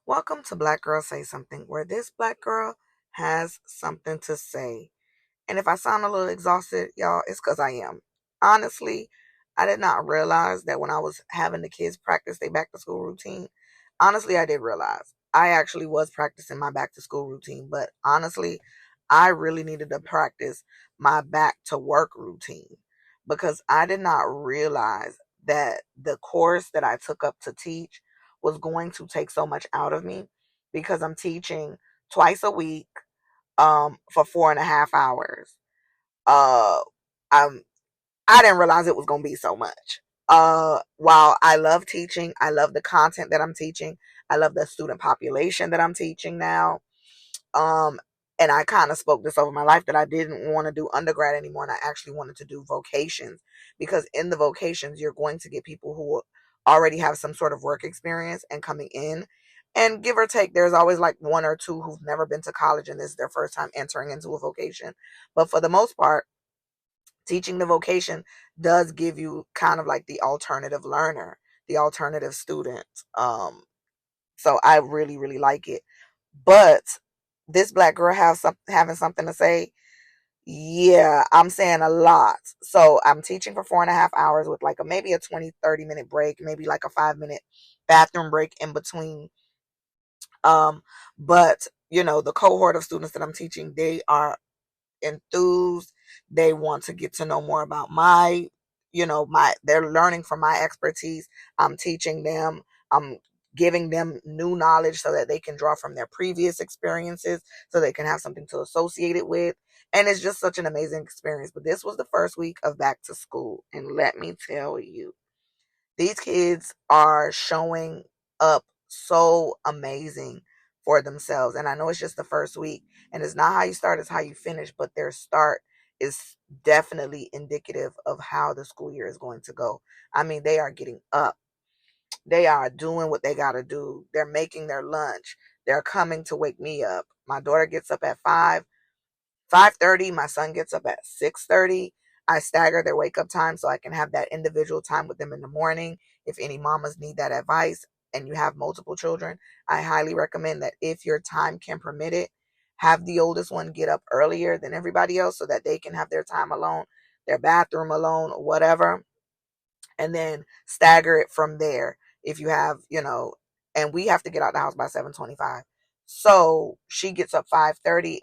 Welcome to Black Girl Say Something, where this black girl has something to say. And if I sound a little exhausted, y'all, it's because I am. Honestly, I did not realize that when I was having the kids practice their back to school routine. Honestly, I did realize I actually was practicing my back to school routine, but honestly, I really needed to practice my back to work routine because I did not realize that the course that I took up to teach was going to take so much out of me because I'm teaching twice a week for 4.5 hours. uh I'm I didn't realize it was gonna be so much. While I love teaching, I love the content that I'm teaching, I love the student population that I'm teaching now. um and I kind of spoke this over my life that I didn't want to do undergrad anymore, and I actually wanted to do vocations, because in the vocations you're going to get people who already have some sort of work experience and coming in, and give or take there's always like one or two who've never been to college and this is their first time entering into a vocation. But for the most part, teaching the vocation does give you kind of like the alternative learner, the alternative student. So I really really like it. But this black girl has having something to say. Yeah, I'm saying a lot. So I'm teaching for 4.5 hours with like maybe a 20-30 minute break, maybe like a 5 minute bathroom break in between. But the cohort of students that I'm teaching, they are enthused. They want to get to know more about they're learning from my expertise. I'm teaching them. I'm giving them new knowledge so that they can draw from their previous experiences, so they can have something to associate it with. And it's just such an amazing experience. But this was the first week of back to school. And let me tell you, these kids are showing up so amazing for themselves. And I know it's just the first week, and it's not how you start, it's how you finish, but their start is definitely indicative of how the school year is going to go. I mean, they are getting up. They are doing what they got to do. They're making their lunch. They're coming to wake me up. My daughter gets up at 5:30. My son gets up at 6:30. I stagger their wake up time so I can have that individual time with them in the morning. If any mamas need that advice and you have multiple children, I highly recommend that if your time can permit it, have the oldest one get up earlier than everybody else so that they can have their time alone, their bathroom alone, or whatever, and then stagger it from there. If you have, and we have to get out the house by 7:25. So she gets up 5:30.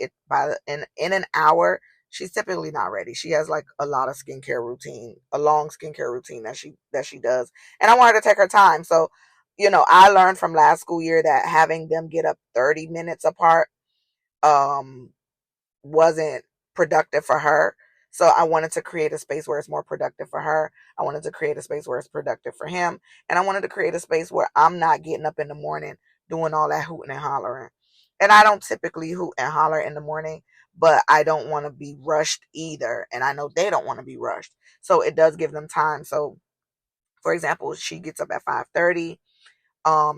In an hour, she's typically not ready. She has like a lot of skincare routine, a long skincare routine that she does. And I want her to take her time. So, I learned from last school year that having them get up 30 minutes apart um wasn't productive for her. So I wanted to create a space where it's more productive for her. I wanted to create a space where it's productive for him. And I wanted to create a space where I'm not getting up in the morning doing all that hooting and hollering. And I don't typically hoot and holler in the morning, but I don't want to be rushed either. And I know they don't want to be rushed. So it does give them time. So for example, she gets up at 5:30.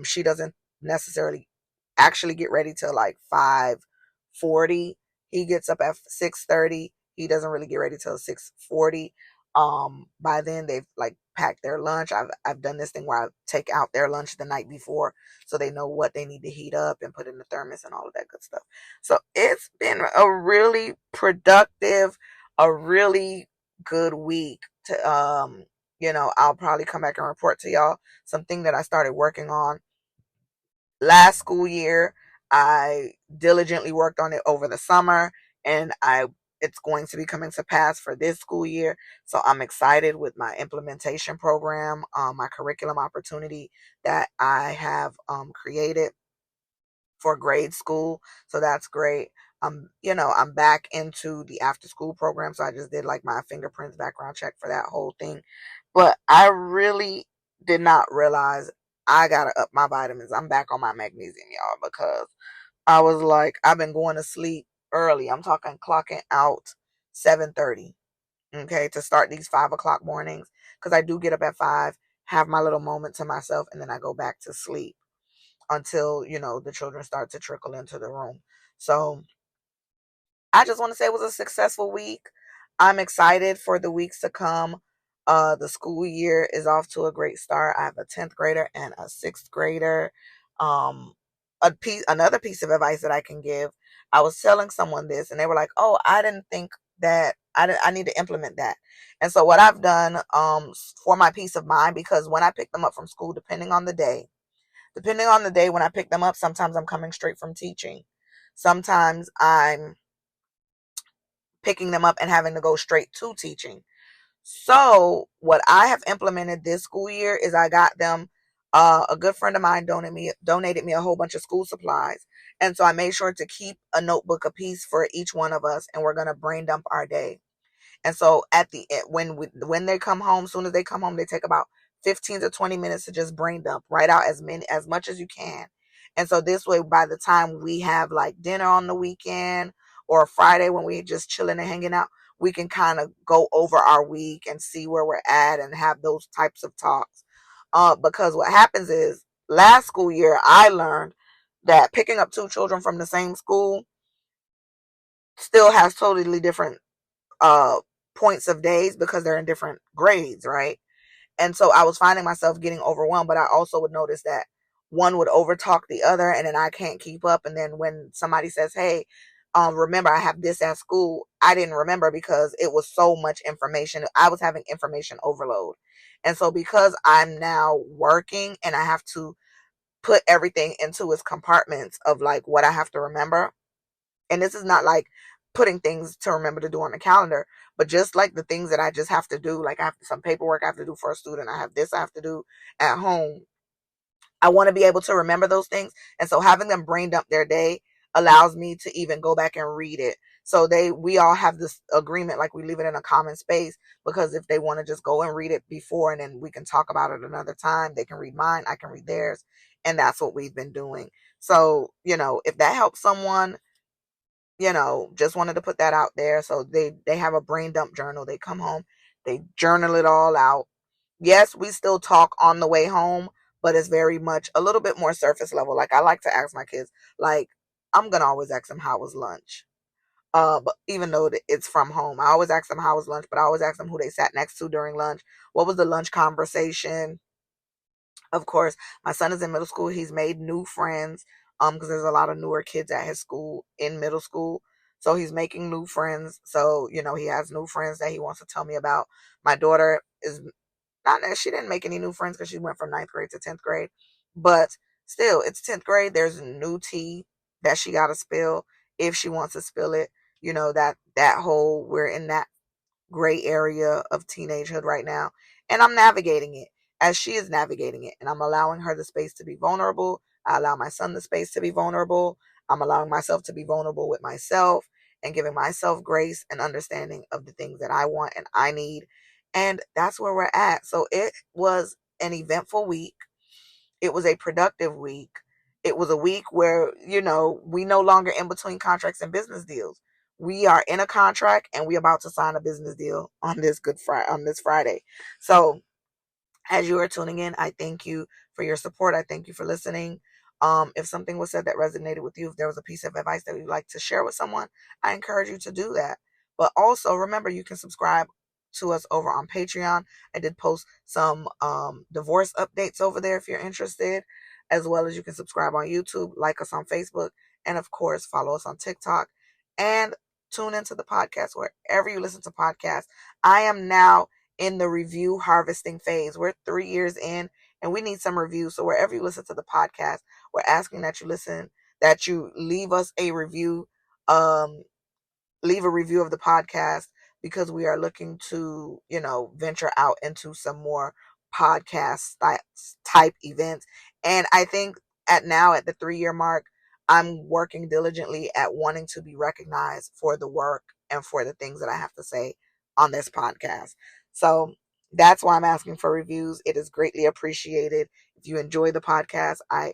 She doesn't necessarily actually get ready till like 5:40. He gets up at 6:30. He doesn't really get ready till 6:40. By then they've like packed their lunch. I've done this thing where I take out their lunch the night before so they know what they need to heat up and put in the thermos and all of that good stuff. So it's been a really productive, a really good week to I'll probably come back and report to y'all something that I started working on last school year. I diligently worked on it over the summer, and it's going to be coming to pass for this school year. So I'm excited with my implementation program, my curriculum opportunity that I have created for grade school. So that's great. I'm back into the after school program. So I just did like my fingerprints background check for that whole thing. But I really did not realize I gotta up my vitamins. I'm back on my magnesium, y'all, because I was like, I've been going to sleep early. I'm talking clocking out 7:30. Okay, to start these 5 o'clock mornings. Because I do get up at 5, have my little moment to myself, and then I go back to sleep until the children start to trickle into the room. So I just want to say it was a successful week. I'm excited for the weeks to come. The school year is off to a great start. I have a 10th grader and a 6th grader. um another piece of advice that I can give. I was telling someone this, and they were like, "Oh, I didn't think that I need to implement that." And so what I've done, for my peace of mind, because when I pick them up from school, depending on the day when I pick them up, sometimes I'm coming straight from teaching. Sometimes I'm picking them up and having to go straight to teaching. So what I have implemented this school year is I got them, a good friend of mine donated me a whole bunch of school supplies. And so I made sure to keep a notebook apiece for each one of us, and we're going to brain dump our day. And so at the end, when they come home, soon as they come home, they take about 15 to 20 minutes to just brain dump, write out as much as you can. And so this way, by the time we have like dinner on the weekend or Friday when we just chilling and hanging out, we can kind of go over our week and see where we're at and have those types of talks. Because what happens is, last school year I learned that picking up two children from the same school still has totally different uh points of days because they're in different grades, right? And so I was finding myself getting overwhelmed, but I also would notice that one would overtalk the other, and then I can't keep up. And then when somebody says, "Hey, remember I have this at school," I didn't remember because it was so much information. I was having information overload. And so because I'm now working and I have to put everything into its compartments of like what I have to remember, and this is not like putting things to remember to do on the calendar, but just like the things that I just have to do. Like I have some paperwork I have to do for a student. I have this I have to do at home. I want to be able to remember those things. And so having them brain dump their day allows me to even go back and read it. So we all have this agreement, like we leave it in a common space, because if they want to just go and read it before and then we can talk about it another time, they can read mine, I can read theirs. And that's what we've been doing. So, if that helps someone, just wanted to put that out there. So they have a brain dump journal. They come home, they journal it all out. Yes, we still talk on the way home, but it's very much a little bit more surface level. Like I like to ask my kids, like I'm gonna always ask them how was lunch. But even though it's from home, I always ask them how was lunch, but I always ask them who they sat next to during lunch. What was the lunch conversation? Of course, my son is in middle school. He's made new friends, because there's a lot of newer kids at his school in middle school. So he's making new friends. So, he has new friends that he wants to tell me about. My daughter is not that she didn't make any new friends because she went from ninth grade to 10th grade, but still, it's 10th grade. There's new tea that she got to spill if she wants to spill it. That whole, we're in that gray area of teenagehood right now. And I'm navigating it as she is navigating it. And I'm allowing her the space to be vulnerable. I allow my son the space to be vulnerable. I'm allowing myself to be vulnerable with myself and giving myself grace and understanding of the things that I want and I need. And that's where we're at. So it was an eventful week. It was a productive week. It was a week where, we no longer in between contracts and business deals. We are in a contract and we about to sign a business deal on this Friday. So as you are tuning in, I thank you for your support. I thank you for listening. If something was said that resonated with you, if there was a piece of advice that you'd like to share with someone, I encourage you to do that. But also remember, you can subscribe to us over on Patreon. I did post some divorce updates over there if you're interested, as well as you can subscribe on YouTube, like us on Facebook, and of course, follow us on TikTok. And tune into the podcast wherever you listen to podcasts. I am now in the review harvesting phase. We're 3 years in and we need some reviews. So wherever you listen to the podcast, we're asking that you leave us a review, leave a review of the podcast, because we are looking to, venture out into some more podcast type events. And I think at the 3 year mark, I'm working diligently at wanting to be recognized for the work and for the things that I have to say on this podcast. So that's why I'm asking for reviews. It is greatly appreciated. If you enjoy the podcast, I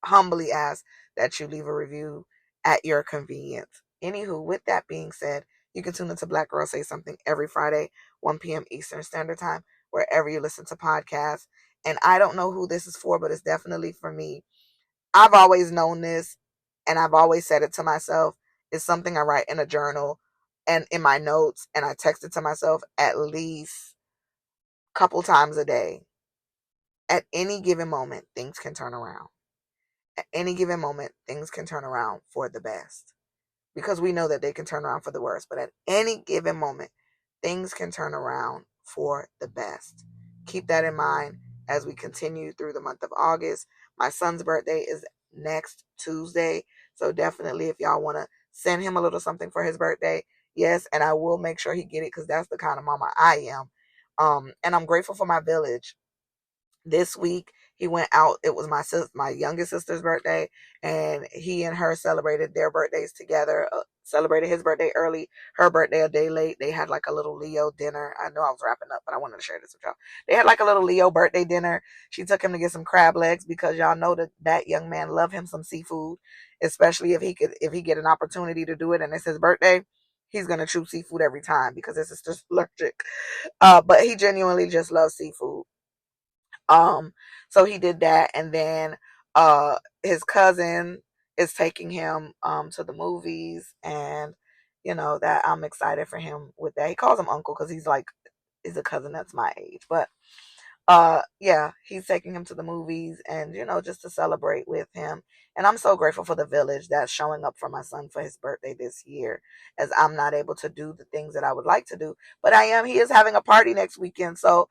humbly ask that you leave a review at your convenience. Anywho, with that being said, you can tune into Black Girl Say Something every Friday, 1 p.m. Eastern Standard Time, wherever you listen to podcasts. And I don't know who this is for, but it's definitely for me. I've always known this, and I've always said it to myself. It's something I write in a journal and in my notes, and I text it to myself at least a couple times a day. At any given moment, things can turn around. any given moment, things can turn around for the best, because we know that they can turn around for the worst. But at any given moment, things can turn around for the best. Keep that in mind as we continue through the month of August. My son's birthday is next Tuesday. So definitely, if y'all want to send him a little something for his birthday, yes, and I will make sure he get it, because that's the kind of mama I am. And I'm grateful for my village. This week he went out. It was my youngest sister's birthday, and he and her celebrated their birthdays together. Celebrated his birthday early, her birthday a day late. They had like a little Leo dinner. I know I was wrapping up, but I wanted to share this with y'all. They had like a little Leo birthday dinner. She took him to get some crab legs, because y'all know that that young man love him some seafood, especially if he get an opportunity to do it and it's his birthday. He's gonna choose seafood every time because his sister's allergic. But he genuinely just loves seafood. Um, so he did that, and then his cousin is taking him to the movies, and that I'm excited for him with that. He calls him uncle because he's a cousin that's my age, but yeah, he's taking him to the movies, and just to celebrate with him. And I'm so grateful for the village that's showing up for my son for his birthday this year, as I'm not able to do the things that I would like to do, but he is having a party next weekend. So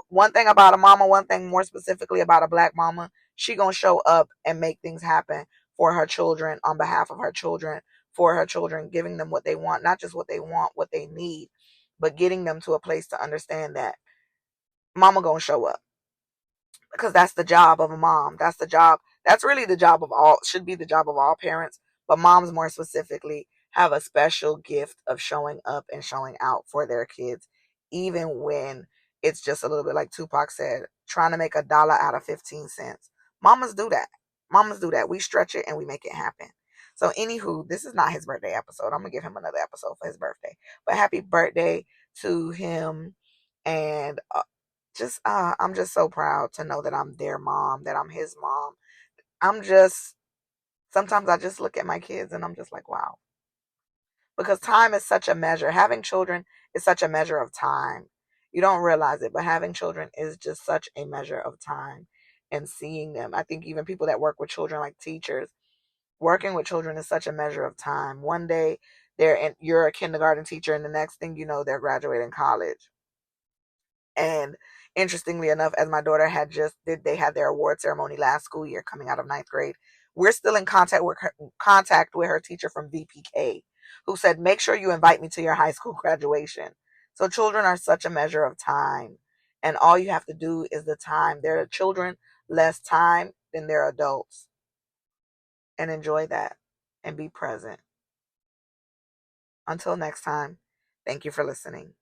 one thing about a mama, one thing more specifically about a black mama, she gonna show up and make things happen for her children, on behalf of her children, for her children, giving them what they want, not just what they want, what they need, but getting them to a place to understand that mama gonna show up, because that's the job of a mom. That's the job. That's really the job of all, should be the job of all parents, but moms more specifically have a special gift of showing up and showing out for their kids, even when it's just a little bit, like Tupac said, trying to make a dollar out of 15 cents. Mamas do that. Mamas do that. We stretch it and we make it happen. So, anywho, this is not his birthday episode. I'm gonna give him another episode for his birthday. But happy birthday to him, and I'm just so proud to know that I'm their mom, that I'm his mom. I'm just Sometimes I just look at my kids and I'm just like, wow. Because time is such a measure. Having children is such a measure of time. You don't realize it, but having children is just such a measure of time. And seeing them, I think even people that work with children, like teachers, working with children is such a measure of time. One day you're a kindergarten teacher, and the next thing you know, they're graduating college. And interestingly enough, as my daughter they had their award ceremony last school year, coming out of ninth grade. We're still in contact with her teacher from VPK, who said, make sure you invite me to your high school graduation. So children are such a measure of time. And all you have to do is the time. They're children less time than they're adults. And enjoy that and be present. Until next time, thank you for listening.